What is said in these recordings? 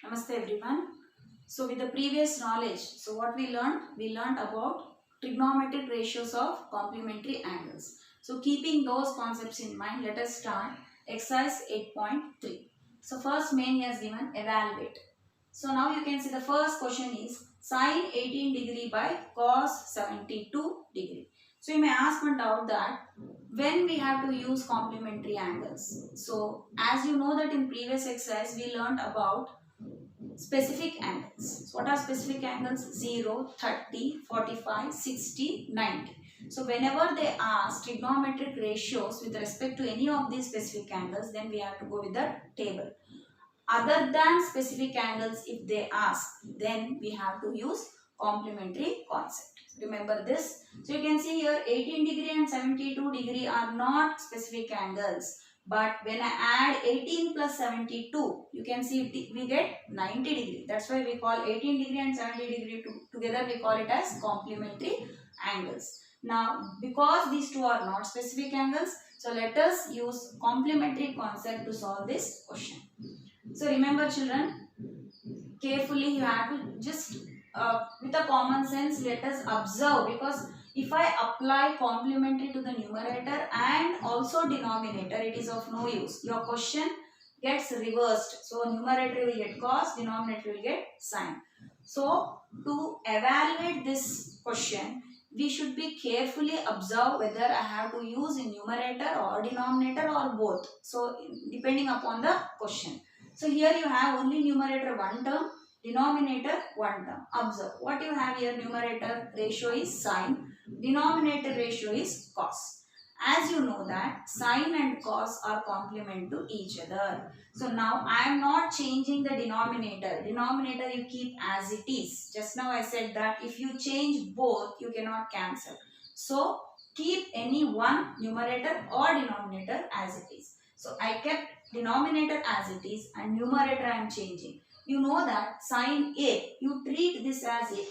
Namaste everyone. So with the previous knowledge, so what we learned about trigonometric ratios of complementary angles. So keeping those concepts in mind, let us start exercise 8.3. So first main he has given evaluate. So now you can see the first question is sine 18 degree by cos 72 degree. So you may ask one doubt that when we have to use complementary angles. So as you know that in previous exercise we learned about specific angles. So what are specific angles? 0, 30, 45, 60, 90. So whenever they ask trigonometric ratios with respect to any of these specific angles, then we have to go with the table. Other than specific angles, if they ask, then we have to use complementary concept. Remember this. So you can see here 18 degree and 72 degree are not specific angles. But when I add 18 plus 72, you can see we get 90 degree. That's why we call 18 degree and 70 degree together we call it as complementary angles. Now, because these two are not specific angles, so let us use complementary concept to solve this question. So remember children, carefully you have to just with a common sense let us observe, because if I apply complementary to the numerator and also denominator, it is of no use. Your question gets reversed. So numerator will get cos, denominator will get sine. So to evaluate this question, we should be carefully observe whether I have to use in numerator or denominator or both. So depending upon the question. So here you have only numerator one term, denominator one term. Observe what you have here. Numerator ratio is sine, denominator ratio is cos. As you know that sine and cos are complement to each other. So now I am not changing the denominator. Denominator you keep as it is. Just now I said that if you change both, you cannot cancel. So keep any one numerator or denominator as it is. So I kept denominator as it is and numerator I am changing. You know that sine A, you treat this as A.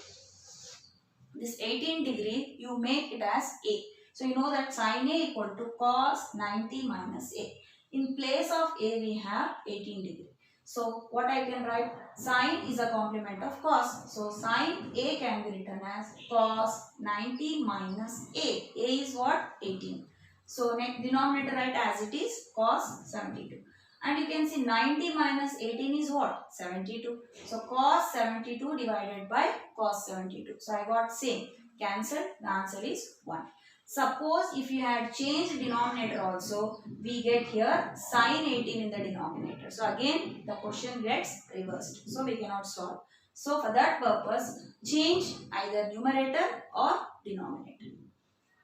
This 18 degree, you make it as A. So you know that sine A equal to cos 90 minus A. In place of A, we have 18 degree. So what I can write? Sine is a complement of cos. So sine A can be written as cos 90 minus A. A is what? 18. So denominator write as it is cos 72. And you can see 90 minus 18 is what? 72. So cos 72 divided by cos 72. So I got same. Cancel. The answer is 1. Suppose if you had changed denominator also, we get here sin 18 in the denominator. So again the question gets reversed. So we cannot solve. So for that purpose, change either numerator or denominator.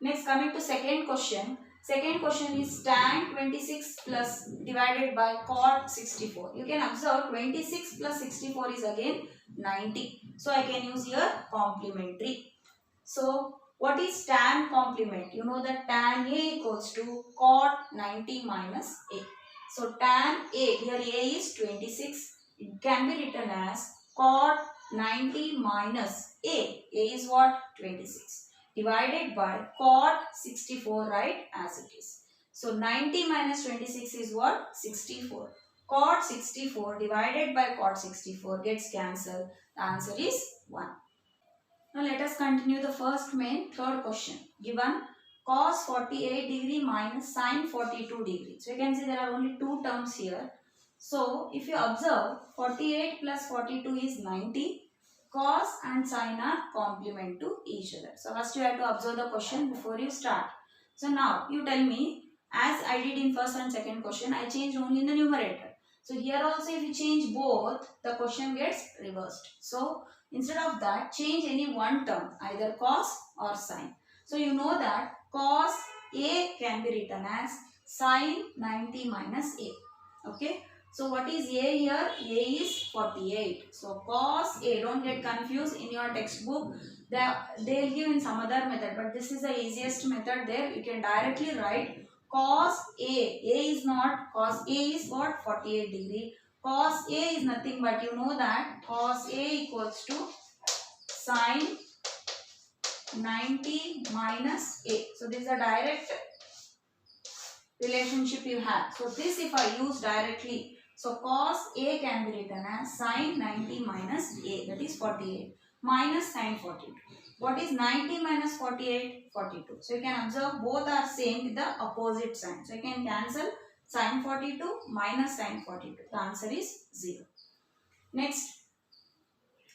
Next, coming to second question. Second question is tan 26 plus divided by cot 64. You can observe 26 plus 64 is again 90. So I can use here complementary. So what is tan complement? You know that tan A equals to cot 90 minus A. So tan A, here A is 26. It can be written as cot 90 minus A. A is what? 26. Divided by cot 64, right, as it is. So 90 minus 26 is what? 64. Cot 64 divided by cot 64 gets cancelled. The answer is 1. Now let us continue the first main third question. Given cos 48 degree minus sin 42 degree. So you can see there are only two terms here. So if you observe 48 plus 42 is 90. Cos and sin are complement to each other. So first you have to observe the question before you start. So now you tell me, as I did in first and second question, I changed only in the numerator. So here also if you change both, the question gets reversed. So instead of that, change any one term, either cos or sin. So you know that cos A can be written as sin 90 minus A. Okay. So what is A here? A is 48. So cos A, don't get confused in your textbook. They will give in some other method, but this is the easiest method there. You can directly write cos A. A is not, cos A is what? 48 degree. Cos A is nothing but you know that cos A equals to sin 90 minus A. So this is a direct relationship you have. So this if I use directly, So cos A can be written as sin 90 minus A, that is 48, minus sin 42. What is 90 minus 48? 42. So you can observe both are same with the opposite sign. So you can cancel sin 42 minus sin 42. The answer is 0. Next,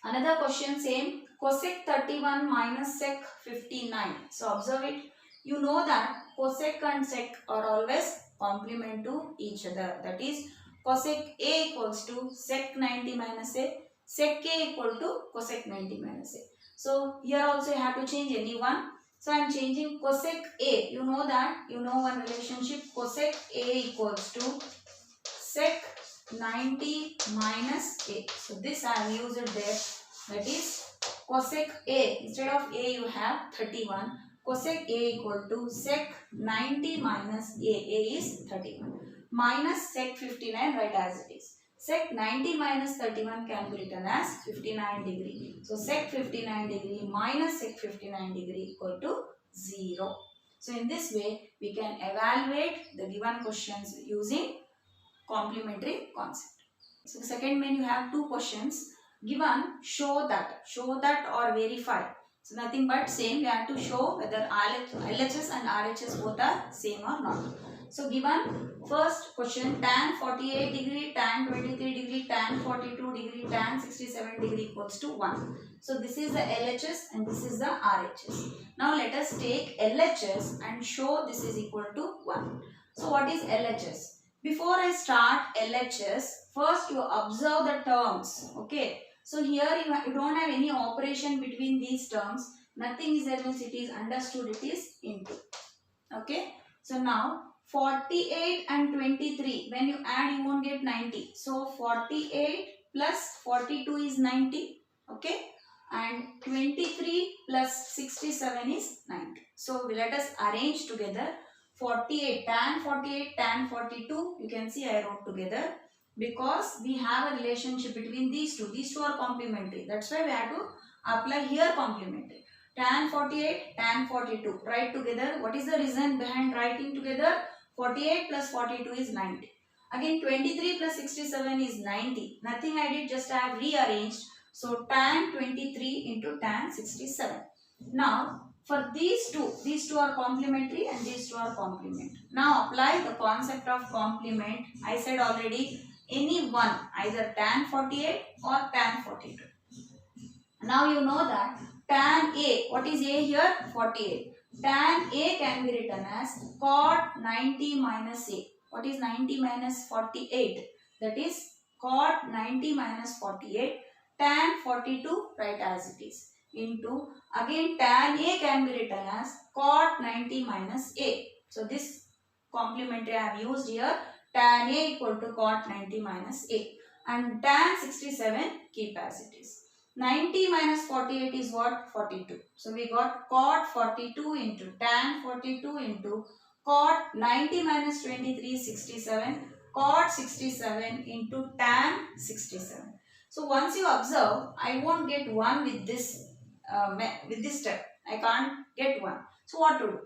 another question same. Cosec 31 minus sec 59. So observe it. You know that cosec and sec are always complement to each other. That is cosec A equals to sec 90 minus A. Sec A equal to cosec 90 minus A. So here also you have to change any one. So I am changing cosec A. You know that. You know one relationship. Cosec A equals to sec 90 minus A. So this I have used there. That is cosec A. Instead of A you have 31. Cosec A equal to sec 90 minus A. A is 31. Minus sec 59, write as it is. Sec 90 minus 31 can be written as 59 degree. So sec 59 degree minus sec 59 degree equal to 0. So in this way we can evaluate the given questions using complementary concept. So the second main you have two questions given, show that or verify. So nothing but same, you have to show whether LHS and RHS both are same or not. So given first question, tan 48 degree, tan 23 degree, tan 42 degree, tan 67 degree equals to 1. So this is the LHS and this is the RHS. Now let us take LHS and show this is equal to 1. So what is LHS? Before I start LHS, first you observe the terms. Okay. So here you don't have any operation between these terms. Nothing is there means it is understood, it is into. Okay. So now 48 and 23, when you add you won't get 90. So 48 plus 42 is 90. Okay. And 23 plus 67 is 90. So let us arrange together. 48, tan 48, tan 42, you can see I wrote together because we have a relationship between these two. These two are complementary. That's why we have to apply here complementary. Tan 48, tan 42. Write together. What is the reason behind writing together? 48 plus 42 is 90. Again 23 plus 67 is 90. Nothing I did, just I have rearranged. So tan 23 into tan 67. Now for these two are complementary and these two are complement. Now apply the concept of complement. I said already any one, either tan 48 or tan 42. Now you know that tan A, what is A here? 48. Tan A can be written as cot 90 minus A. What is 90 minus 48? That is cot 90 minus 48. Tan 42, write as it is. Into, again tan A can be written as cot 90 minus A. So this complementary I have used here. Tan A equal to cot 90 minus A. And tan 67 keep as it is. 90 minus 48 is what? 42. So we got cot 42 into tan 42 into cot 90 minus 23 67. Cot 67 into tan 67. So once you observe, I won't get 1 with this step. I can't get 1. So what to do?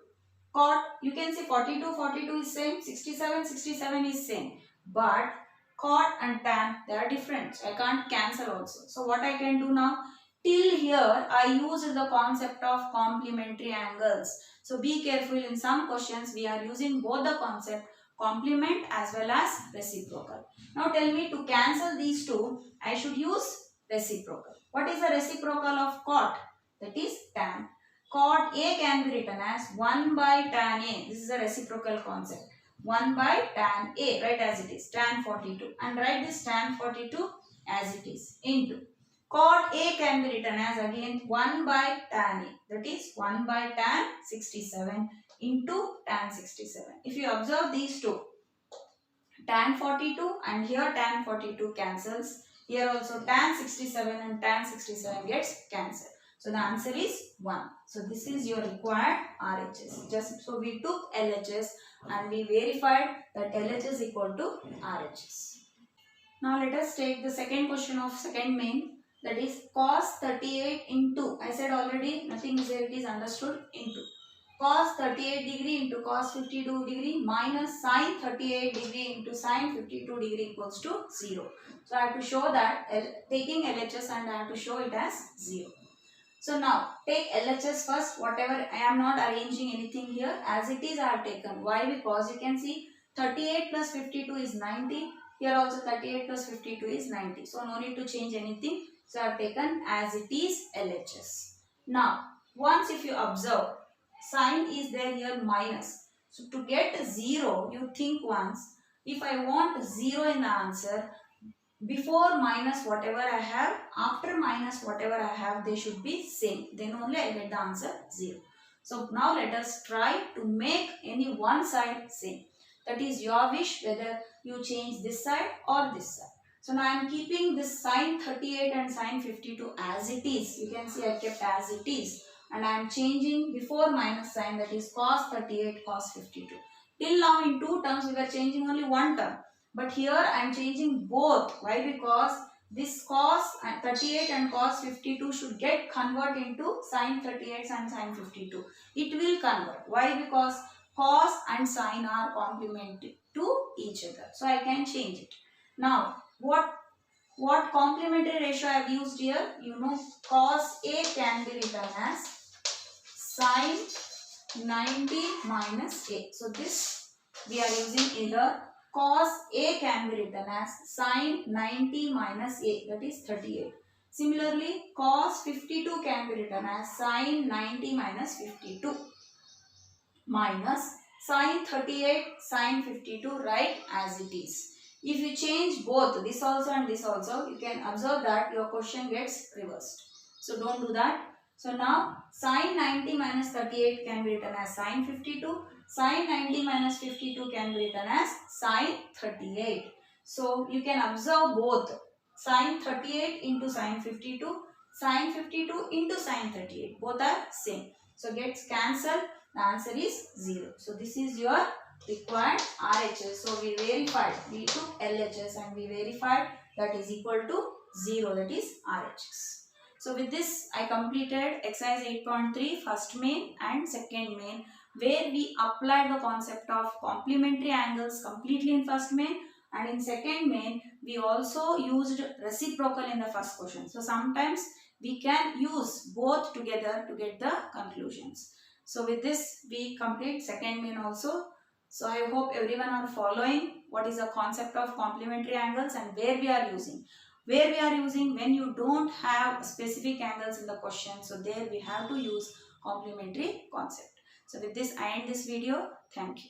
Cot, you can say 42 is same, 67 is same. But cot and tan, they are different. So I can't cancel also. So what I can do now? Till here, I used the concept of complementary angles. So be careful, in some questions we are using both the concept complement as well as reciprocal. Now tell me, to cancel these two, I should use reciprocal. What is the reciprocal of cot? That is tan. Cot A can be written as 1 by tan A. This is a reciprocal concept. 1 by tan A, write as it is, tan 42. And write this tan 42 as it is, into. Cot A can be written as again 1 by tan A. That is 1 by tan 67 into tan 67. If you observe these two, tan 42 and here tan 42 cancels. Here also tan 67 and tan 67 gets cancelled. So the answer is 1. So this is your required RHS. Just so we took LHS and we verified that LHS equal to RHS. Now let us take the second question of second main, that is cos 38 into, I said already nothing is there, it is understood, into. cos 38 degree into cos 52 degree minus sin 38 degree into sin 52 degree equals to 0. So I have to show that taking LHS and I have to show it as 0. So now take LHS first, whatever, I am not arranging anything here, as it is I have taken. Why? Because you can see 38 plus 52 is 90. Here also 38 plus 52 is 90. So no need to change anything. So I have taken as it is LHS. Now once if you observe, sign is there here minus. So to get 0, you think once, if I want 0 in the answer, before minus whatever I have, after minus whatever I have, they should be same. Then only I get the answer 0. So now let us try to make any one side same. That is your wish, whether you change this side or this side. So now I am keeping this sin 38 and sin 52 as it is. You can see I kept as it is. And I am changing before minus sign, that is cos 38, cos 52. Till now in two terms we were changing only one term. But here I am changing both. Why? Because this cos 38 and cos 52 should get converted into sin 38 and sin 52. It will convert. Why? Because cos and sin are complementary to each other. So I can change it. Now what complementary ratio I have used here? You know, cos A can be written as sin 90 minus A. So this we are using either cos A can be written as sin 90 minus A, that is 38. Similarly, cos 52 can be written as sin 90 minus 52 minus sin 38 sin 52, right as it is. If you change both this also and this also, you can observe that your question gets reversed. So don't do that. So now sin 90 minus 38 can be written as sin 52. Sin 90 minus 52 can be written as sin 38. So you can observe both sin 38 into sin 52, sin 52 into sin 38. Both are same. So gets cancelled. The answer is 0. So this is your required RHS. So we verified, we took LHS and we verified that is equal to 0, that is RHS. So with this I completed exercise 8.3 first main and second main, where we applied the concept of complementary angles completely in first main, and in second main we also used reciprocal in the first question. So sometimes we can use both together to get the conclusions. So with this we complete second main also. So I hope everyone are following what is the concept of complementary angles and where we are using. Where we are using when you don't have specific angles in the question. So there we have to use complementary concept. So with this I end this video. Thank you.